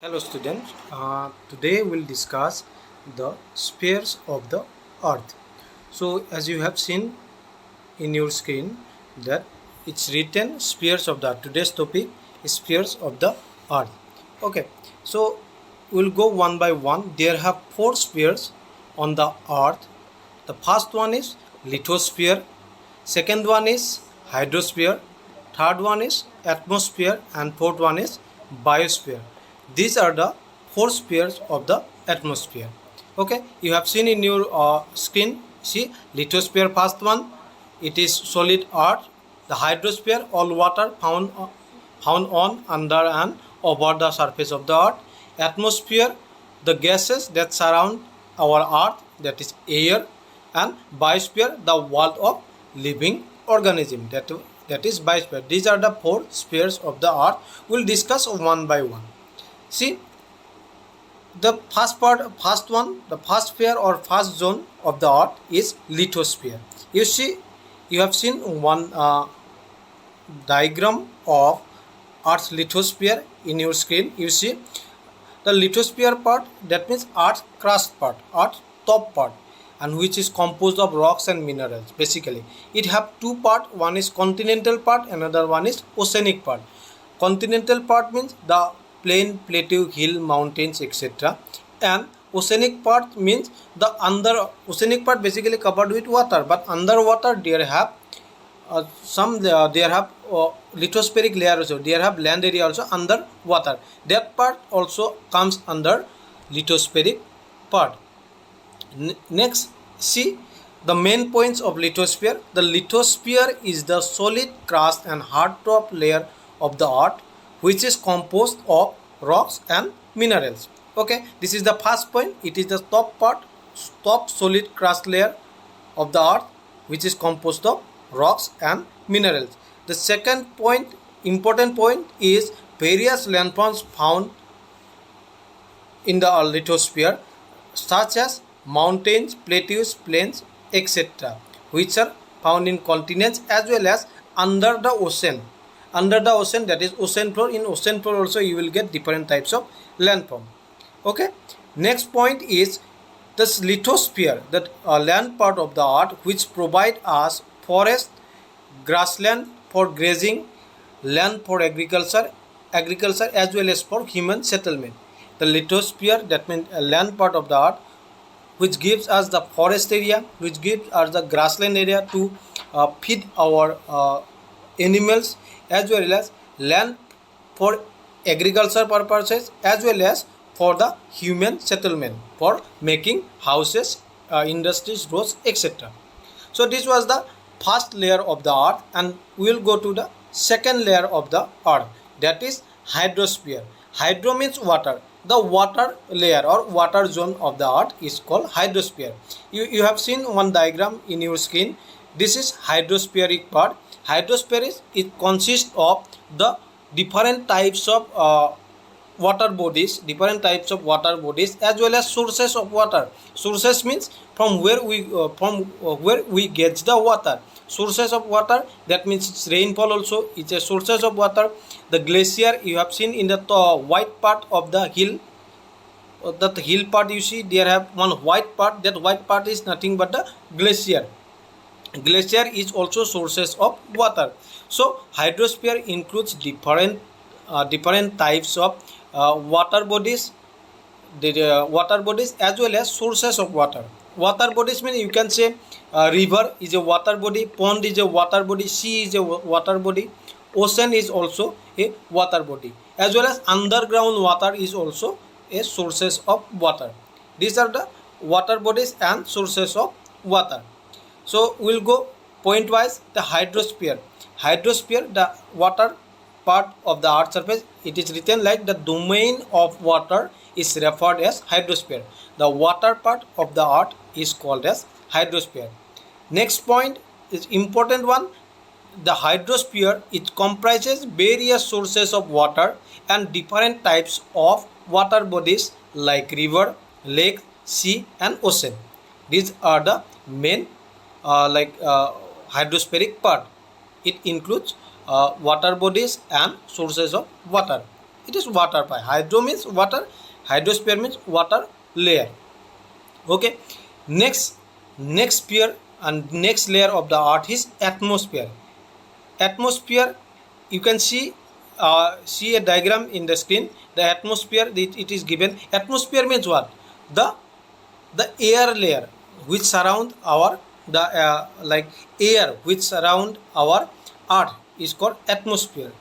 Hello students, today we'll discuss the spheres of the earth. So as you have seen in your screen that it's written spheres of the earth. Today's topic is spheres of the earth. Okay, so we'll go one by one. There have four spheres on the earth. The first one is lithosphere, second one is hydrosphere, third one is atmosphere, and fourth one is biosphere. These are the four spheres of the atmosphere. Okay, you have seen in your screen. See, lithosphere, first one, it is solid earth. The hydrosphere, all water found on, under, and over the surface of the earth. Atmosphere, the gases that surround our earth, that is air. And biosphere, the world of living organism, that is biosphere. These are the four spheres of the earth. We'll discuss one by one. See, the the first sphere or first zone of the earth is lithosphere. You see, you have seen one diagram of earth's lithosphere in your screen. You see the lithosphere part, that means earth's crust part, earth's top part, and which is composed of rocks and minerals. Basically, it have two part. One is continental part, another one is oceanic part. Continental part means the plain, plateau, hill, mountains, etc. And oceanic part means the under oceanic part basically covered with water, but underwater there have there have lithospheric layer also. There have land area also under water. That part also comes under lithospheric part. Next, see the main points of lithosphere. The lithosphere is the solid crust and hard top layer of the earth, which is composed of rocks and minerals. Okay, this is the first point. It is the top solid crust layer of the earth, which is composed of rocks and minerals. The second point, important point, is various landforms found in the lithosphere, such as mountains, plateaus, plains, etc., which are found in continents as well as under the ocean. Under the ocean, that is ocean floor. In ocean floor also you will get different types of landform. Okay, next point is this lithosphere, that land part of the earth which provide us forest, grassland for grazing, land for agriculture as well as for human settlement. The lithosphere, that means a land part of the earth which gives us the forest area, which gives us the grassland area to feed our animals, as well as land for agriculture purposes, as well as for the human settlement, for making houses, industries, roads, etc. So this was the first layer of the earth, and we will go to the second layer of the earth, that is hydrosphere. Hydro means water. The water layer or water zone of the earth is called hydrosphere. You have seen one diagram in your screen. This is hydrospheric part. Hydrosphere is, it consists of the different types of water bodies, as well as sources of water. Sources means from where we get the water. Sources of water, that means it's rainfall also, it's a sources of water. The glacier, you have seen in the white part of the hill. That hill part, you see there have one white part. That white part is nothing but the glacier. Glacier is also sources of water. So hydrosphere includes different types of water bodies, as well as sources of water. Water bodies mean, you can say river is a water body, pond is a water body, sea is a water body, ocean is also a water body, as well as underground water is also a sources of water. These are the water bodies and sources of water. So we'll go point wise. The hydrosphere, the water part of the earth's surface, it is written like the domain of water is referred as hydrosphere. The water part of the earth is called as hydrosphere. Next point is important one. The hydrosphere, it comprises various sources of water and different types of water bodies like river, lake, sea, and ocean. These are the main hydrospheric part. It includes water bodies and sources of water. It is water pie. Hydro means water, hydrosphere means water layer. Okay, next sphere and next layer of the earth is atmosphere. Atmosphere, you can see a diagram in the screen. The atmosphere, it is given. Atmosphere means what? The air layer which surround our like air which surround our earth is called atmosphere.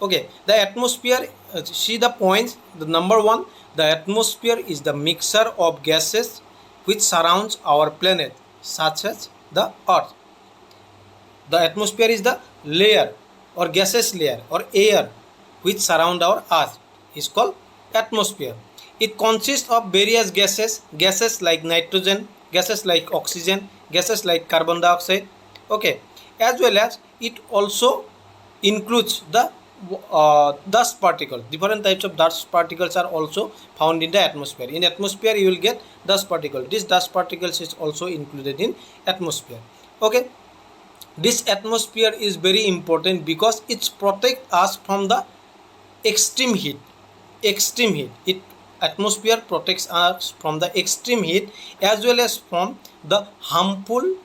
Okay, the atmosphere, see the points. The number one, the atmosphere is the mixture of gases which surrounds our planet, such as the earth. The atmosphere is the layer or gaseous layer or air which surround our earth is called atmosphere. It consists of various gases like nitrogen, gases like oxygen, gases like carbon dioxide. Okay, as well as it also includes the dust particles. Different types of dust particles are also found in the atmosphere. In atmosphere, you will get dust particles. This dust particles is also included in atmosphere. Okay, this atmosphere is very important because it protects us from the extreme heat. Atmosphere protects us from the extreme heat as well as from the harmful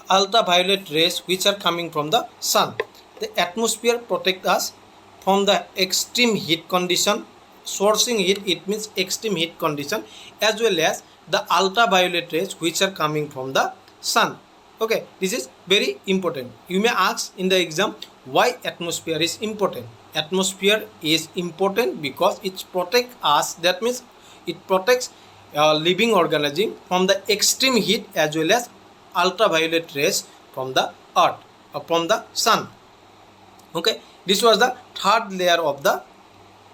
ultraviolet rays which are coming from the sun. The atmosphere protects us from the extreme heat condition. Sourcing heat, it means extreme heat condition, as well as the ultraviolet rays which are coming from the sun. Okay, this is very important. You may ask in the exam why atmosphere is important. Atmosphere is important because it protects us. That means it protects living organism from the extreme heat as well as ultraviolet rays from the earth or from the sun. Okay, this was the third layer of the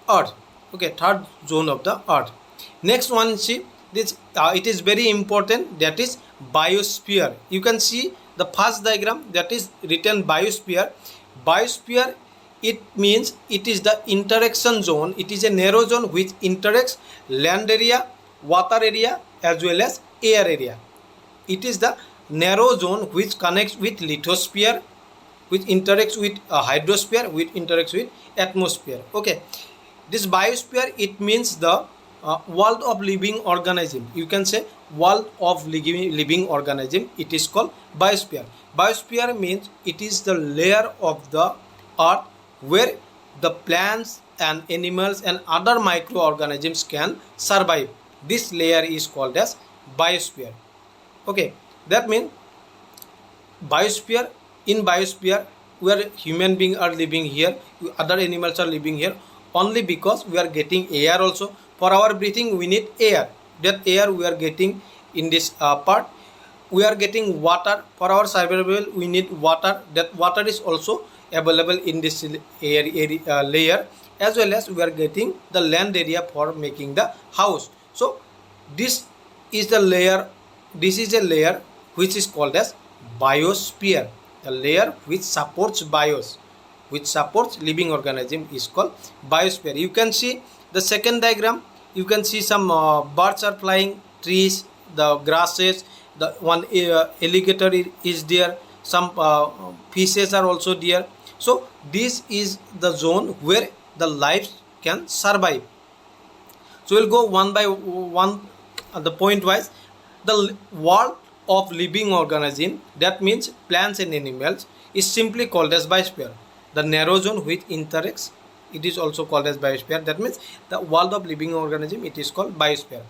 earth. Okay, third zone of the earth. Next one, see this. It is very important. That is biosphere. You can see the first diagram, that is written biosphere. Biosphere, it means it is the interaction zone. It is a narrow zone which interacts land area, water area as well as air area. It is the narrow zone which connects with lithosphere, which interacts with hydrosphere, which interacts with atmosphere. Okay, this biosphere, it means the world of living organism. You can say world of living organism. It is called biosphere. Biosphere means it is the layer of the earth where the plants and animals and other microorganisms can survive. This layer is called as biosphere. Okay, that means biosphere, in biosphere where human beings are living here, other animals are living here, only because we are getting air also. For our breathing we need air. That air we are getting in this part. We are getting water. For our survival we need water. That water is also available in this layer, as well as we are getting the land area for making the house. So this is the layer. This is a layer which is called as biosphere. The layer which supports which supports living organism is called biosphere. You can see the second diagram. You can see some birds are flying, trees, the grasses, the one alligator is there, some fishes are also there. So this is the zone where the life can survive. So we'll go one by one the point wise. The world of living organism, that means plants and animals, is simply called as biosphere. The narrow zone which interacts, it is also called as biosphere. That means the world of living organism, it is called biosphere.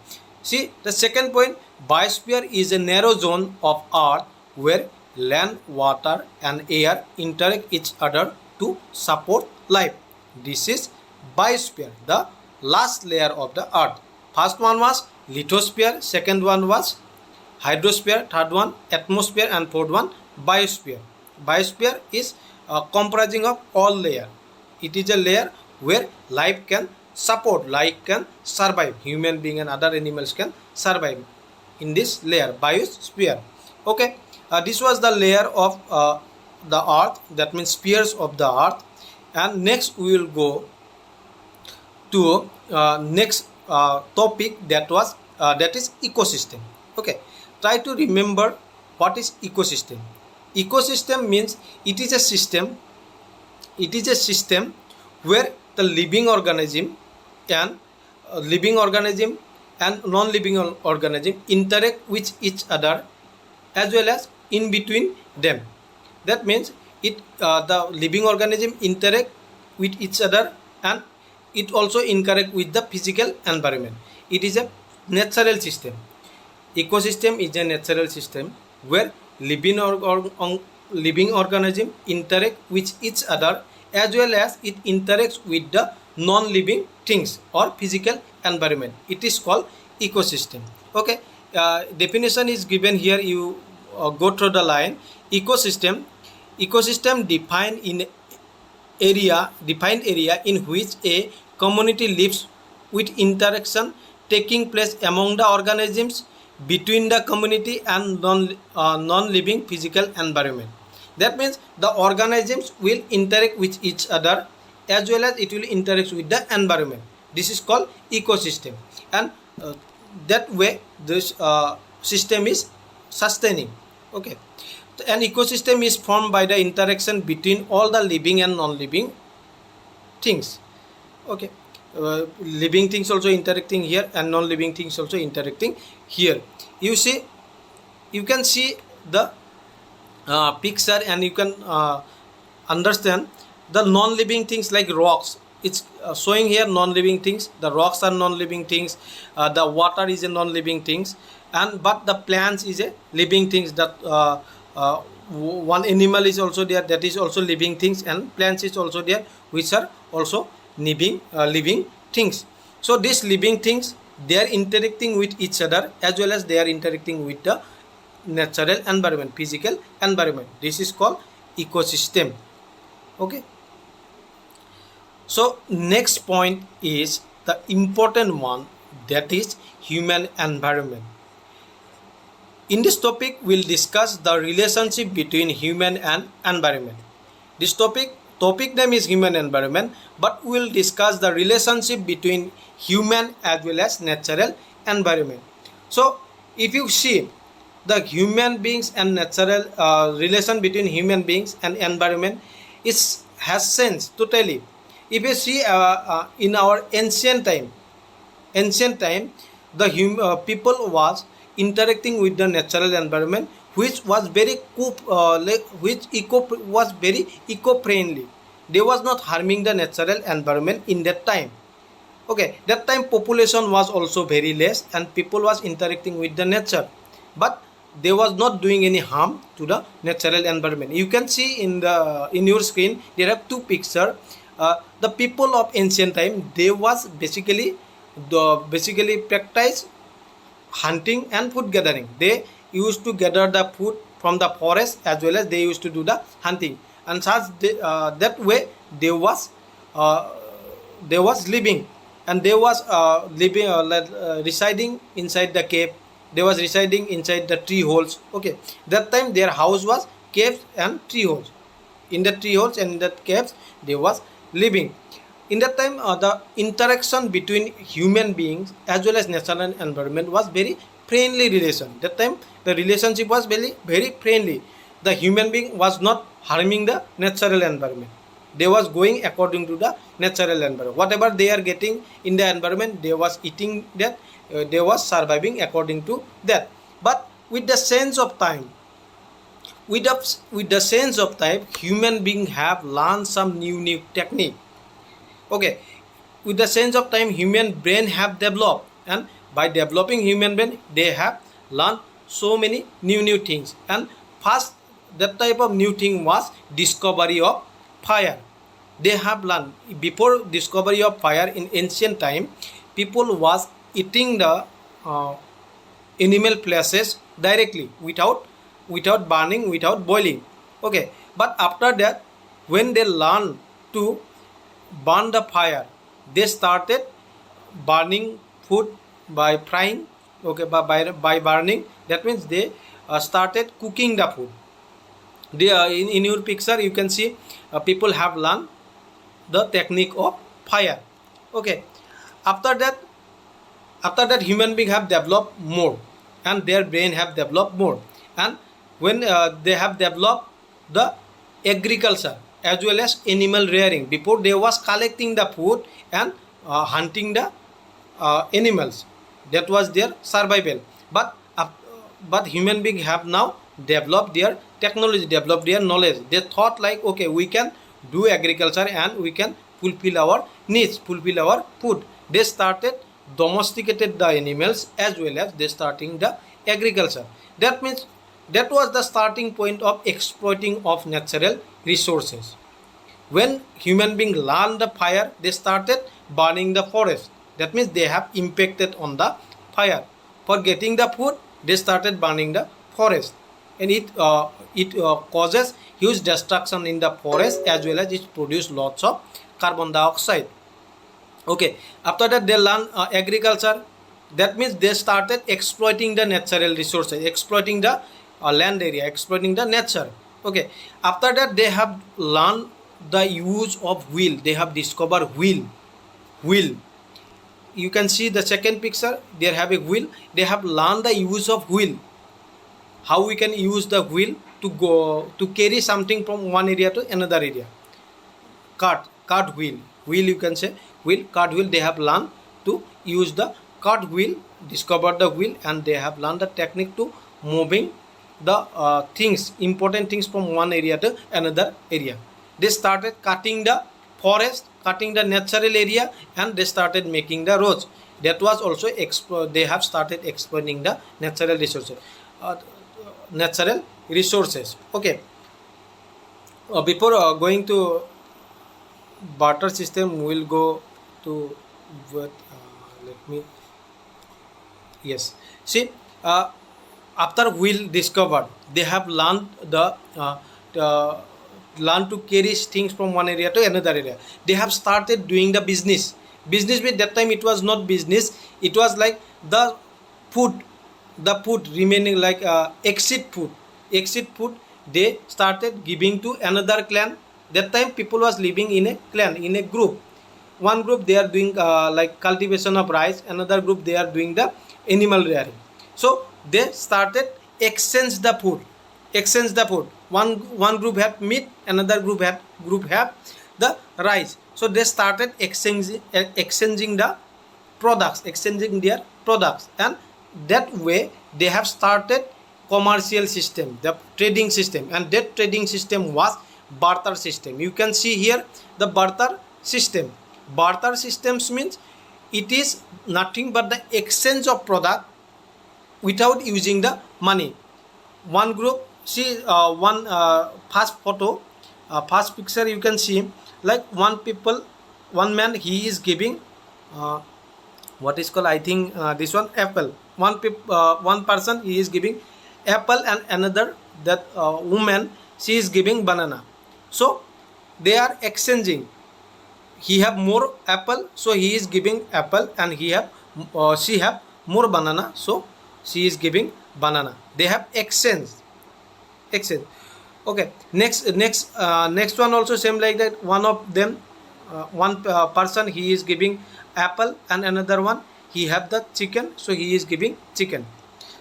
See the second point, biosphere is a narrow zone of earth where land, water and air interact each other to support life. This is biosphere, the last layer of the earth. First one was lithosphere, second one was hydrosphere, third one atmosphere and fourth one biosphere. Biosphere is comprising of all layer. It is a layer where life can support, life can survive. Human being and other animals can survive in this layer, biosphere. Okay, this was the layer of the earth, that means spheres of the earth. And next we will go to next topic, that is ecosystem. Okay, try to remember what is ecosystem. Ecosystem means it is a system where the living organism and living organism and non-living organism interact with each other as well as in between them. That means the living organism interact with each other and it also interact with the physical environment. It is a natural system. Ecosystem is a natural system where living living organism interact with each other as well as it interacts with the non-living things or physical environment. It is called ecosystem. Okay, definition is given here. You go through the line. Ecosystem defined area in which a community lives with interaction taking place among the organisms between the community and non-living physical environment. That means the organisms will interact with each other as well as it will interact with the environment. This is called ecosystem, and that way this system is sustaining. Okay, an ecosystem is formed by the interaction between all the living and non-living things. Okay, living things also interacting here and non-living things also interacting here. You see, you can see the picture and you can understand the non-living things like rocks. It's showing here non-living things. The rocks are non-living things. The water is a non-living things, and but the plants is a living things. That one animal is also there, that is also living things, and plants is also there, which are also living things. So these living things, they are interacting with each other as well as they are interacting with the natural environment, physical environment. This is called ecosystem. Okay, so next point is the important one, that is human environment. In this topic, we'll discuss the relationship between human and environment. This topic name is human environment, but we'll discuss the relationship between human as well as natural environment. So if you see the human beings and natural relation between human beings and environment has sense totally. If you see in our ancient time, the people was interacting with the natural environment, which was very eco-friendly. They was not harming the natural environment in that time. Okay, that time population was also very less and people was interacting with the nature, but they was not doing any harm to the natural environment. You can see in your screen there are two pictures. The people of ancient time, they was basically practice hunting and food gathering. They used to gather the food from the forest as well as they used to do the hunting, and such that way they was living, and they was residing inside the cave. They was residing inside the tree holes. Okay, that time their house was caves and tree holes. In the tree holes and in the caves they was living. In that time the interaction between human beings as well as natural environment was very friendly relation. That time the relationship was very friendly. The human being was not harming the natural environment. They was going according to the natural environment. Whatever they are getting in the environment, they was eating that. They was surviving according to that. But with the sense of time, human beings have learned some new technique. Okay, with the sense of time, human brain have developed, and by developing human brain, they have learned so many new things. And first, that type of new thing was discovery of fire. They have learned before discovery of fire in ancient time, people was eating the animal flesh directly without burning, without boiling. Okay, but after that, when they learned to burn the fire, they started burning food by frying. Okay, by burning, that means they started cooking the food. They in your picture you can see people have learned the technique of fire. Okay, after that human beings have developed more and their brain have developed more, and when they have developed the agriculture as well as animal rearing. Before they was collecting the food and hunting the animals. That was their survival. But human beings have now developed their technology, developed their knowledge. They thought like, okay, we can do agriculture and we can fulfill our needs, fulfill our food. They started domesticated the animals as well as they starting the agriculture. That means that was the starting point of exploiting of natural resources. When human beings learned the fire, they started burning the forest. That means they have impacted on the fire. For getting the food, they started burning the forest, and it causes huge destruction in the forest as well as it produces lots of carbon dioxide. Okay, after that they learn agriculture. That means they started exploiting the natural resources, exploiting the land area, exploiting the nature. Okay, after that they have learned the use of wheel. They have discovered wheel. You can see the second picture, they have a wheel. They have learned the use of wheel, how we can use the wheel to go to carry something from one area to another area. Cart wheel, you can say wheel, cart wheel. They have learned to use the cart wheel, discovered the wheel, and they have learned the technique to moving the things, important things from one area to another area. They started cutting the forest, cutting the natural area, and they started making the roads. That was also they have started exploiting the natural resources. Okay, before going to barter system, we will go to what, let me, yes, see, after wheel discovered, they have learned learn to carry things from one area to another area. They have started doing the business. Business with that time it was not business. It was like the food remaining like exit food. They started giving to another clan. That time people was living in a clan, in a group. One group they are doing like cultivation of rice. Another group they are doing the animal rearing. So they started exchange the food. One group have meat, another group have the rice. So they started exchanging the products, exchanging their products, and that way they have started commercial system, the trading system, and that trading system was barter system. You can see here the barter system. Barter systems means it is nothing but the exchange of product without using the money. One group, see one first photo, first picture, you can see like one man, he is giving what is called, I think this one, apple. One person, he is giving apple, and another, that woman, she is giving banana. So they are exchanging. He have more apple, so he is giving apple, and she have more banana, so she is giving banana. They have exchange. Okay, next one also same like that. One of them, one person, he is giving apple, and another one, he have the chicken, so he is giving chicken.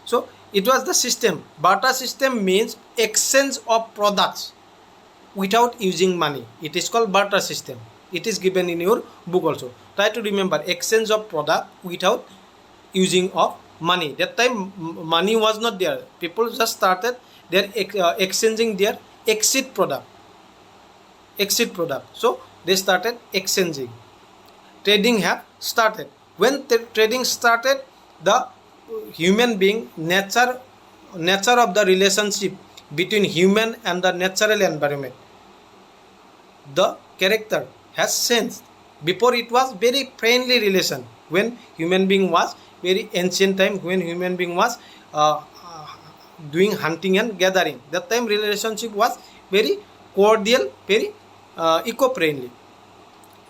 So it was the system. Barter system means exchange of products without using money. It is called barter system. It is given in your book also. Try to remember, exchange of product without using of money. That time money was not there. People just started their exchanging their exit product. So they started exchanging. Trading have started. When trading started, the human being, nature of the relationship between human and the natural environment, the character has changed. Before it was very friendly relation. When human being was very ancient time, when human being was doing hunting and gathering, that time relationship was very cordial, very eco-friendly.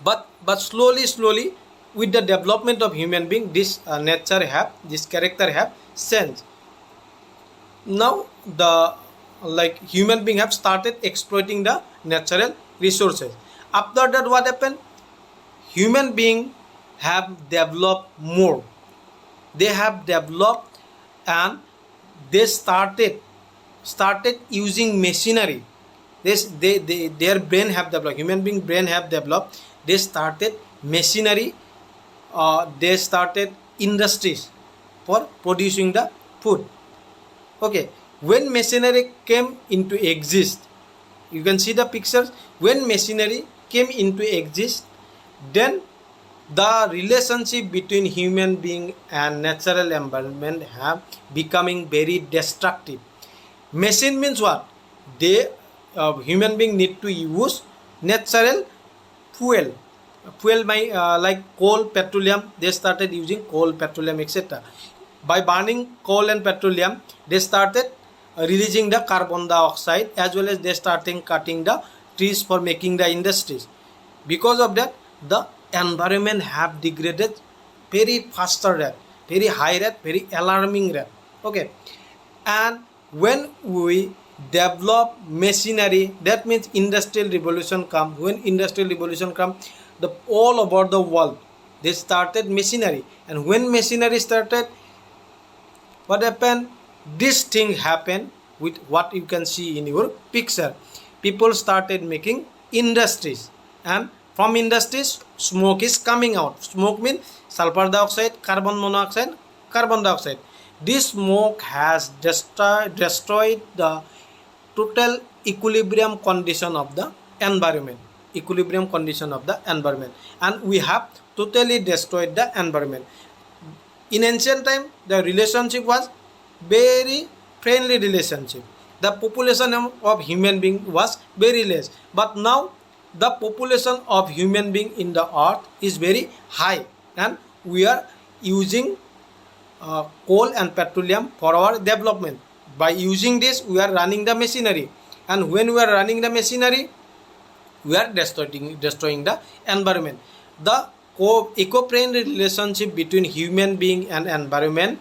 But slowly with the development of human being, this this character have changed. Now the human being have started exploiting the natural resources. After that, what happened? Human being have developed more. They have developed, and they started using machinery. Their brain have developed. Human being brain have developed. They started machinery they started industries for producing the food. Okay, when machinery came into exist, you can see the pictures. When machinery came into exist, then the relationship between human being and natural environment have becoming very destructive. Machine means what? They human being need to use natural fuel. Fuel by like coal, petroleum. They started using coal, petroleum, etc. By burning coal and petroleum, they started releasing the carbon dioxide, as well as they starting cutting the trees for making the industries. Because of that, the environment have degraded very faster rate, very high rate, very alarming rate. Okay, and when we develop machinery, that means industrial revolution come. When industrial revolution come, the all over the world they started machinery, and when machinery started, what happened? This thing happened with what you can see in your picture. People started making industries, and from industries smoke is coming out. Smoke means sulfur dioxide, carbon monoxide, carbon dioxide. This smoke has destroyed the total equilibrium condition of the environment. Equilibrium condition of the environment, and we have totally destroyed the environment. In ancient time, the relationship was very friendly relationship. The population of human being was very less, but now the population of human being in the earth is very high, and we are using coal and petroleum for our development. By using this, we are running the machinery, and when we are running the machinery, we are destroying the environment. The eco-friendly relationship between human being and environment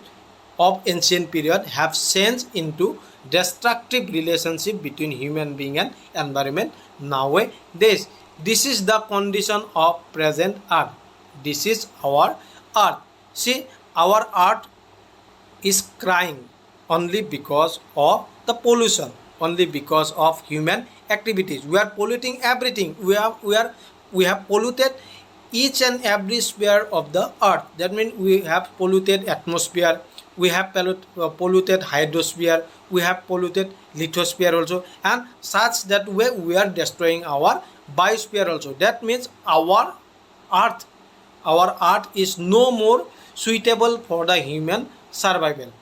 of ancient period have changed into destructive relationship between human being and environment nowadays. This is the condition of present earth. This is our earth. See, our earth is crying only because of the pollution, only because of human activities. We are polluting everything. We have polluted each and every sphere of the earth. That means we have polluted atmosphere, we have polluted hydrosphere, we have polluted lithosphere also, and such that way we are destroying our biosphere also. That means our earth is no more suitable for the human survival.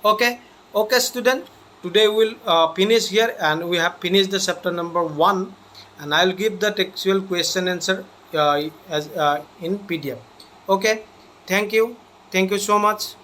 Okay, okay, student. Today we will finish here, and we have finished the chapter number 1, and I will give the textual question answer as in PDF. Okay, thank you so much.